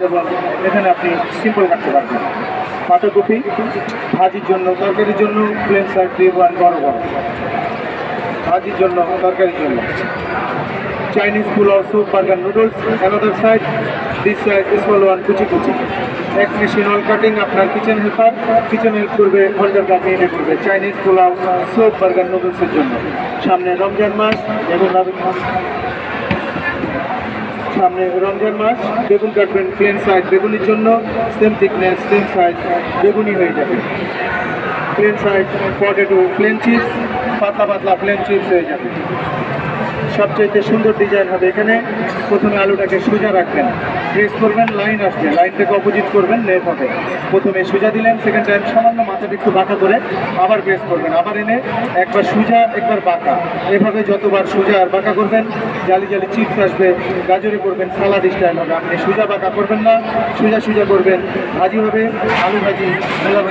এবং এখানে আপনি সিম্পল রাখতে পারবেন। পাতাকপি ভাজির জন্য, তরকারির জন্য প্লেন সাইড দিয়ে বড় বড়, ভাজির জন্য, তরকারির জন্য। Chinese pulao, soup, burger, noodles, another side, this side small one, কুচি কুচি। এক মেশিন অল কাটিং, আপনার কিচেন হেল্পার, কিচেন হেল্প করবে, ঘন্টার কাপে এনে করবে চাইনিজ পোলাও, স্যুপ, বার্গার, নুডলসের জন্য। সামনে রমজান মাস এবং সামনে রমজান মাস, বেগুন কাটবেন প্লেন সাইজ, বেগুনির জন্য সেম থিকনেস সেম সাইজ বেগুনি হয়ে যাবে। Plain size potato, plain chips, পাতলা পাতলা প্লেন চিপস হয়ে যাবে। সবচাইতে সুন্দর ডিজাইন হবে এখানে। প্রথমে আলুটাকে সোজা রাখবেন, প্রেস করবেন, লাইন আসবে, লাইনটাকে অপোজিট করবেন, লেফট হবে। প্রথমে সোজা দিলেন, সেকেন্ড টাইম সামান্য মাথাটা একটু বাঁকা করে আবার প্রেস করবেন, আবার এনে একবার সোজা একবার বাঁকা, এভাবে যতবার সোজা আর বাঁকা করবেন জালি জালি চিপস আসবে। গাজরে করবেন সালাদ স্টাইল হবে, আপনি সোজা বাঁকা করবেন না, সোজা সোজা করবেন। ভাজি হবে আলু ভাজি, মূলা ভাজি।